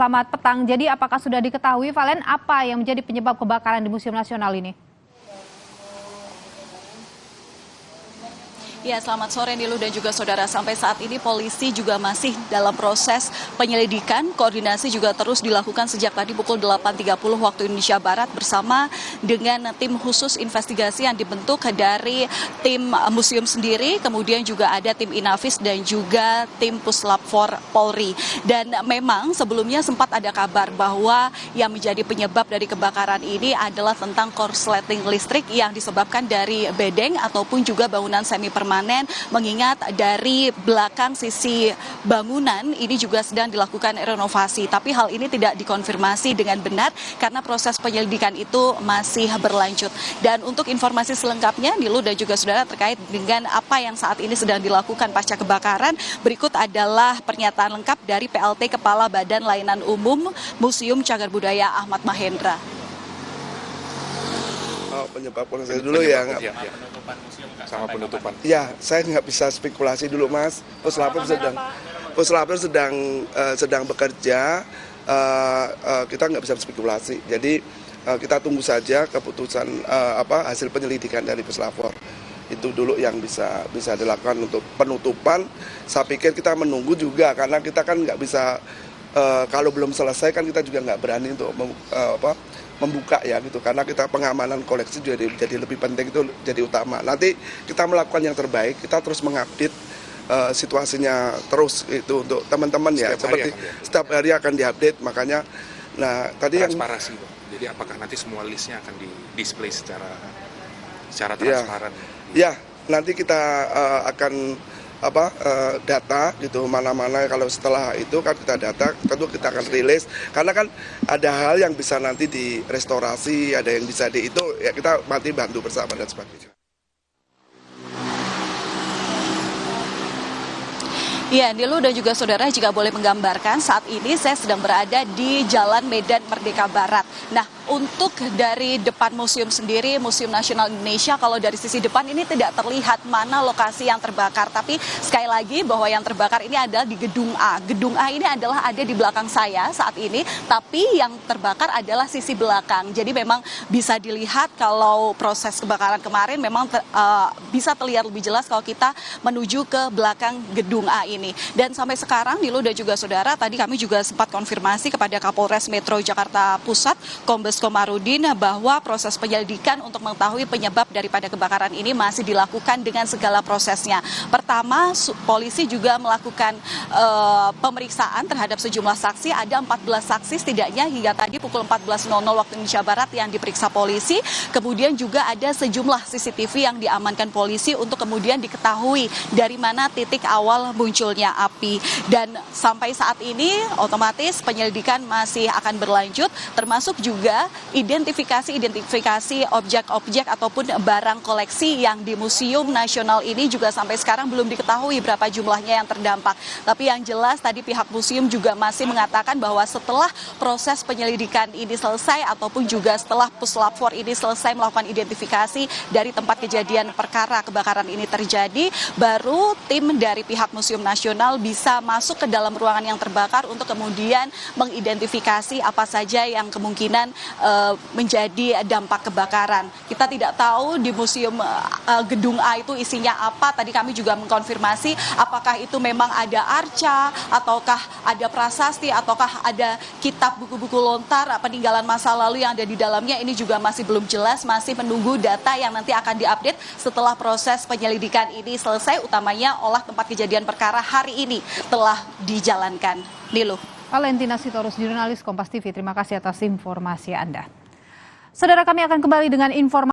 Selamat petang. Jadi apakah sudah diketahui, Valen, apa yang menjadi penyebab kebakaran di Museum Nasional ini? Ya, selamat sore Niluh dan juga saudara. Sampai saat ini polisi juga masih dalam proses penyelidikan. Koordinasi juga terus dilakukan sejak tadi pukul 8.30 waktu Indonesia Barat bersama dengan tim khusus investigasi yang dibentuk dari tim museum sendiri, kemudian juga ada tim Inavis dan juga tim Puslap 4 Polri. Dan memang sebelumnya sempat ada kabar bahwa yang menjadi penyebab dari kebakaran ini adalah tentang korsleting listrik yang disebabkan dari bedeng ataupun juga bangunan semi permanen, mengingat dari belakang sisi bangunan ini juga sedang dilakukan renovasi. Tapi hal ini tidak dikonfirmasi dengan benar karena proses penyelidikan itu masih berlanjut. Dan untuk informasi selengkapnya, Nilu dan juga saudara, terkait dengan apa yang saat ini sedang dilakukan pasca kebakaran, berikut adalah pernyataan lengkap dari PLT Kepala Badan Layanan Umum Museum Cagar Budaya Ahmad Mahendra. Penyebab saya dulu ya, sama penutupan. Ya, saya nggak bisa spekulasi dulu, Mas. Puslapor sedang bekerja, kita nggak bisa spekulasi. Jadi kita tunggu saja keputusan hasil penyelidikan dari Puslapor. Itu dulu yang bisa dilakukan untuk penutupan. Saya pikir kita menunggu juga karena kita kan nggak bisa, kalau belum selesai kan kita juga nggak berani untuk membuka ya gitu, karena kita pengamanan koleksi jadi lebih penting, itu jadi utama. Nanti kita melakukan yang terbaik, kita terus mengupdate situasinya terus itu untuk teman-teman ya, seperti setiap hari akan diupdate. Makanya tadi transparansi, jadi apakah nanti semua listnya akan di display secara transparan? Ya, nanti kita akan data gitu, mana-mana kalau setelah itu kan kita data, tentu kita akan rilis, karena kan ada hal yang bisa nanti direstorasi, ada yang bisa itu ya, kita nanti bantu bersama dan sebagainya. Ya, Nilu dan juga saudara, jika boleh menggambarkan, saat ini saya sedang berada di Jalan Medan Merdeka Barat. Nah, untuk dari depan museum sendiri, Museum Nasional Indonesia, kalau dari sisi depan ini tidak terlihat mana lokasi yang terbakar. Tapi sekali lagi bahwa yang terbakar ini adalah di Gedung A. Gedung A ini adalah ada di belakang saya saat ini, tapi yang terbakar adalah sisi belakang. Jadi memang bisa dilihat kalau proses kebakaran kemarin memang bisa terlihat lebih jelas kalau kita menuju ke belakang Gedung A ini. Dan sampai sekarang, Nilu dan juga saudara, tadi kami juga sempat konfirmasi kepada Kapolres Metro Jakarta Pusat, Kombes Komarudin, bahwa proses penyelidikan untuk mengetahui penyebab daripada kebakaran ini masih dilakukan dengan segala prosesnya. Pertama, polisi juga melakukan pemeriksaan terhadap sejumlah saksi. Ada 14 saksi setidaknya hingga tadi pukul 14.00 waktu Indonesia Barat yang diperiksa polisi. Kemudian juga ada sejumlah CCTV yang diamankan polisi untuk kemudian diketahui dari mana titik awal munculnya api. Dan sampai saat ini otomatis penyelidikan masih akan berlanjut, termasuk juga identifikasi objek-objek ataupun barang koleksi yang di Museum Nasional ini juga sampai sekarang belum diketahui berapa jumlahnya yang terdampak. Tapi yang jelas tadi pihak museum juga masih mengatakan bahwa setelah proses penyelidikan ini selesai ataupun juga setelah Puslap 4 ini selesai melakukan identifikasi dari tempat kejadian perkara kebakaran ini terjadi, baru tim dari pihak Museum Nasional bisa masuk ke dalam ruangan yang terbakar untuk kemudian mengidentifikasi apa saja yang kemungkinan menjadi dampak kebakaran. Kita tidak tahu di museum Gedung A itu isinya apa. Tadi kami juga mengkonfirmasi apakah itu memang ada arca, ataukah ada prasasti, ataukah ada kitab buku-buku lontar peninggalan masa lalu yang ada di dalamnya. Ini juga masih belum jelas, masih menunggu data yang nanti akan diupdate setelah proses penyelidikan ini selesai, utamanya olah tempat kejadian perkara hari ini telah dijalankan. Nilu. Valentina Sitorus, jurnalis Kompas TV, terima kasih atas informasi Anda. Saudara, kami akan kembali dengan informasi